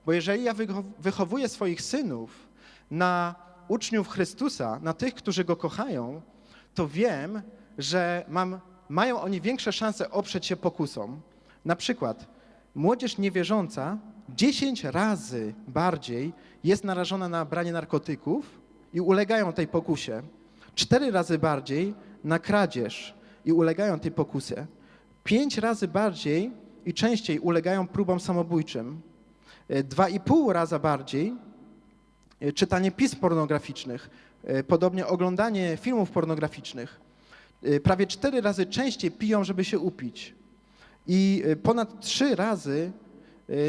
Bo jeżeli ja wychowuję swoich synów na uczniów Chrystusa, na tych, którzy Go kochają, to wiem, że mają oni większe szanse oprzeć się pokusom. Na przykład młodzież niewierząca 10 razy bardziej jest narażona na branie narkotyków i ulegają tej pokusie. 4 razy bardziej na kradzież i ulegają tej pokusie. 5 razy bardziej i częściej ulegają próbom samobójczym. 2,5 raza bardziej czytanie pism pornograficznych, podobnie oglądanie filmów pornograficznych. Prawie 4 razy częściej piją, żeby się upić. I ponad 3 razy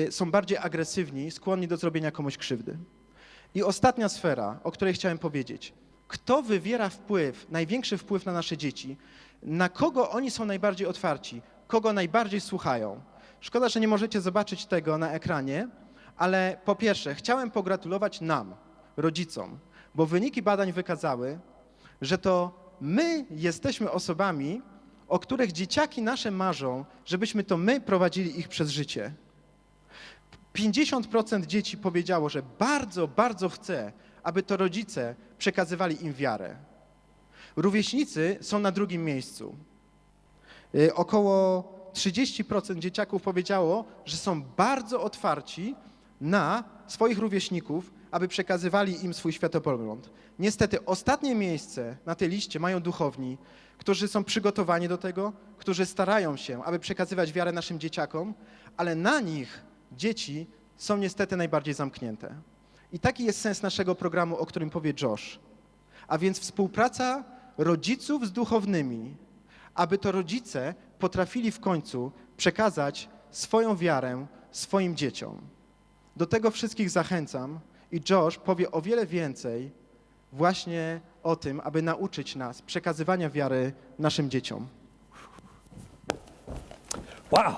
są bardziej agresywni, skłonni do zrobienia komuś krzywdy. I ostatnia sfera, o której chciałem powiedzieć. Kto wywiera największy wpływ na nasze dzieci? Na kogo oni są najbardziej otwarci? Kogo najbardziej słuchają? Szkoda, że nie możecie zobaczyć tego na ekranie, ale po pierwsze chciałem pogratulować nam, rodzicom, bo wyniki badań wykazały, że to my jesteśmy osobami, o których dzieciaki nasze marzą, żebyśmy to my prowadzili ich przez życie. 50% dzieci powiedziało, że bardzo, bardzo chce, aby to rodzice przekazywali im wiarę. Rówieśnicy są na drugim miejscu. Około 30% dzieciaków powiedziało, że są bardzo otwarci na swoich rówieśników, aby przekazywali im swój światopogląd. Niestety ostatnie miejsce na tej liście mają duchowni, którzy są przygotowani do tego, którzy starają się, aby przekazywać wiarę naszym dzieciakom, ale na nich dzieci są niestety najbardziej zamknięte. I taki jest sens naszego programu, o którym powie Josh. A więc współpraca rodziców z duchownymi, aby to rodzice potrafili w końcu przekazać swoją wiarę swoim dzieciom. Do tego wszystkich zachęcam i Josh powie o wiele więcej właśnie o tym, aby nauczyć nas przekazywania wiary naszym dzieciom. Wow.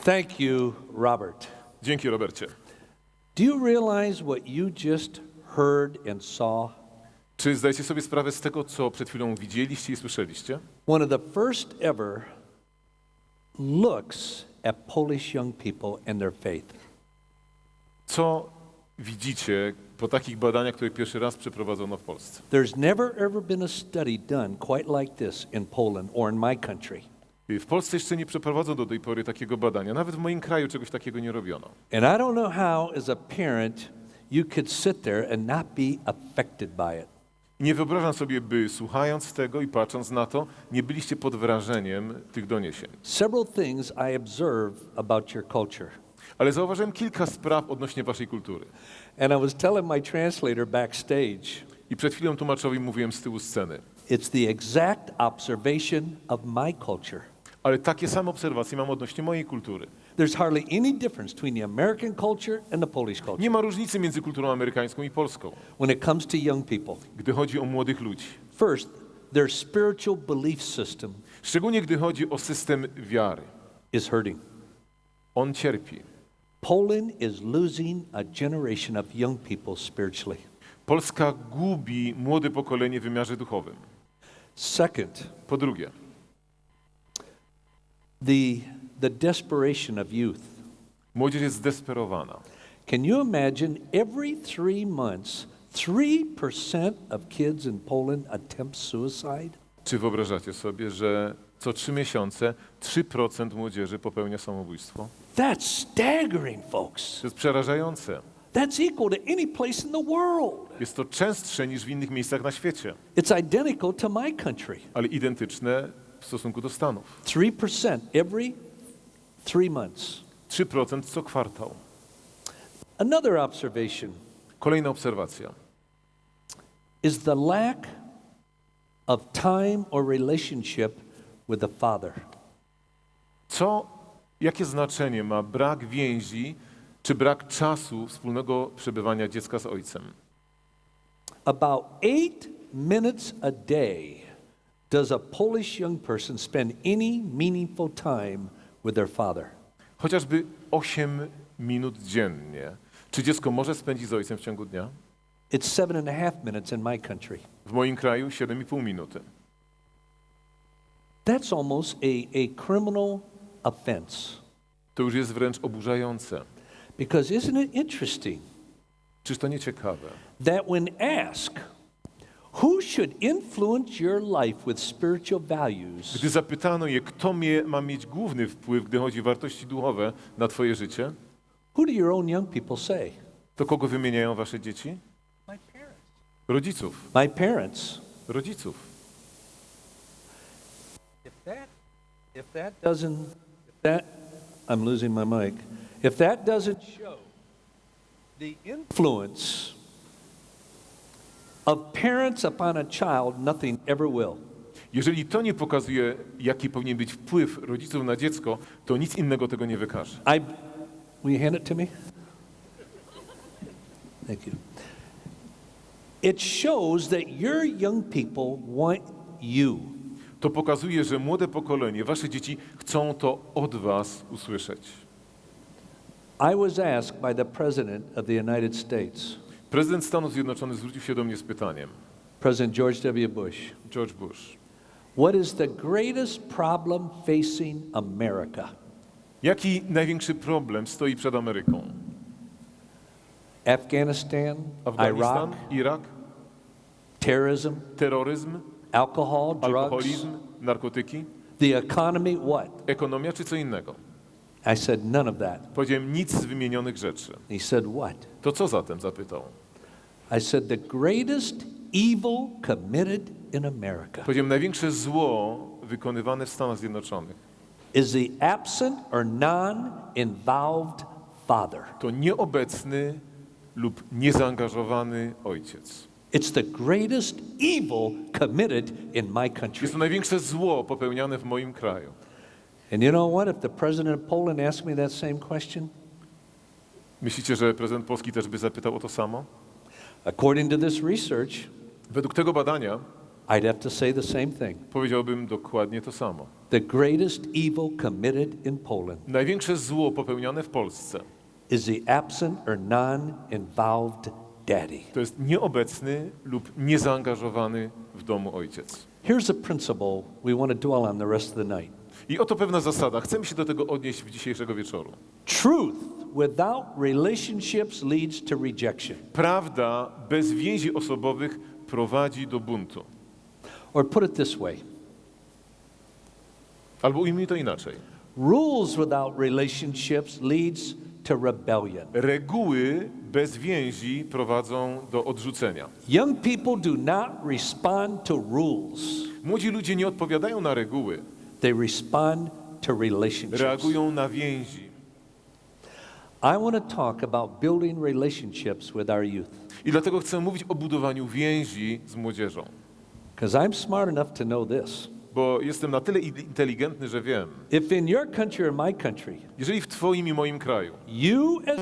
Thank you, Robert. Dzięki, Robercie. Do you realize what you just heard and saw? Czy zdajecie sobie sprawę z tego, co przed chwilą widzieliście i słyszeliście? One of the first ever looks at Polish young people and their faith. Co widzicie po takich badaniach, które pierwszy raz przeprowadzono w Polsce? There's never ever been a study done quite like this in Poland or in my country. W Polsce jeszcze nie przeprowadzono do tej pory takiego badania. Nawet w moim kraju czegoś takiego nie robiono. And I don't know how, as a parent, you could sit there and not be affected by it. Nie wyobrażam sobie, by słuchając tego i patrząc na to, nie byliście pod wrażeniem tych doniesień. Several things I observe about your culture. Ale zauważyłem kilka spraw odnośnie waszej kultury. And I was telling my translator backstage, I przed chwilą tłumaczowi mówiłem z tyłu sceny. it's the exact observation of my culture. Ale takie same obserwacje mam odnośnie mojej kultury. There's hardly any difference between the American culture and the Polish culture Nie ma różnicy między kulturą amerykańską i polską, when it comes to young people. gdy chodzi o młodych ludzi. First, their spiritual belief system Szczególnie gdy chodzi o system wiary. is hurting. On cierpi. Poland is losing a generation of young people spiritually. Polska gubi młode pokolenie w wymiarze duchowym. Second, Po drugie, the desperation of youth. młodzież jest zdesperowana. Can you imagine every 3 months, 3% of kids in Poland attempt suicide? Czy wyobrażacie sobie, że co 3 miesiące 3% młodzieży popełnia samobójstwo? That's staggering, folks. To jest przerażające. That's equal to any place in the world. Jest to częstsze niż w innych miejscach na świecie, It's identical to my country. ale identyczne w stosunku do Stanów. 3% every 3 months. 3% co kwartał. Another observation Kolejna obserwacja. is the lack of time or relationship with the Father. Jakie znaczenie ma brak więzi czy brak czasu wspólnego przebywania dziecka z ojcem? About 8 minutes a day does a Polish young person spend any meaningful time with their father. Chociażby 8 minut dziennie. Czy dziecko może spędzić z ojcem w ciągu dnia? It's 7.5 minutes in my country. W moim kraju 7,5 minuty. That's almost a criminal offense. To już jest wręcz oburzające. Because isn't it interesting Czyż to nie ciekawe? that when asked, who should influence your life with spiritual values, Gdy zapytano je, kto ma mieć główny wpływ, gdy chodzi o wartości duchowe na twoje życie, who do your own young people say? to kogo wymieniają wasze dzieci? My parents. Rodziców. My parents. Rodziców. I'm losing my mic. If that doesn't show the influence of parents upon a child, nothing ever will. Jeżeli to nie pokazuje, jaki powinien być wpływ rodziców na dziecko, to nic innego tego nie wykaże. Will you hand it to me? Thank you. It shows that your young people want you. To pokazuje, że młode pokolenie, wasze dzieci chcą to od was usłyszeć. I was asked by the President of the United States, Prezydent Stanów Zjednoczonych zwrócił się do mnie z pytaniem. President George W. Bush, George Bush. what is the greatest problem facing America? Jaki największy problem stoi przed Ameryką? Afghanistan, Afganistan, Iraq, Irak, terrorism, terroryzm, alcohol, drugs, alkoholizm, narkotyki, the economy, what? ekonomia czy co innego? I said none of that. Powiedziałem nic z wymienionych rzeczy. He said what? To co zatem? Zapytał. I said the greatest evil committed in America Powiedziałem, największe zło wykonywane w Stanach Zjednoczonych is the absent or non-involved father. to nieobecny lub niezaangażowany ojciec. It's the greatest evil committed in my country. Jest to największe zło popełniane w moim kraju. And you know what? If the president of Poland asked me that same question, Myślicie, że prezydent Polski też by zapytał o to samo? according to this research, Według tego badania I'd have to say the same thing. powiedziałbym dokładnie to samo. The greatest evil committed in Poland Największe zło popełniane w Polsce is the absent or non-involved daddy. to jest nieobecny lub niezaangażowany w domu ojciec. Here's a principle we want to dwell on the rest of the night. I oto pewna zasada. Chcemy się do tego odnieść w dzisiejszego wieczoru. Truth without relationships leads to rejection. Prawda bez więzi osobowych prowadzi do buntu. Or put it this way. Albo ujmij to inaczej. Rules without relationships leads to rebellion. Reguły bez więzi prowadzą do odrzucenia. Young people do not respond to rules. Młodzi ludzie nie odpowiadają na reguły, They respond to relationships. reagują na więzi. I want to talk about building relationships with our youth. I dlatego chcę mówić o budowaniu więzi z młodzieżą. Because I'm smart enough to know this. Bo jestem na tyle inteligentny, że wiem, If in your country or my country, jeżeli w twoim i moim kraju you as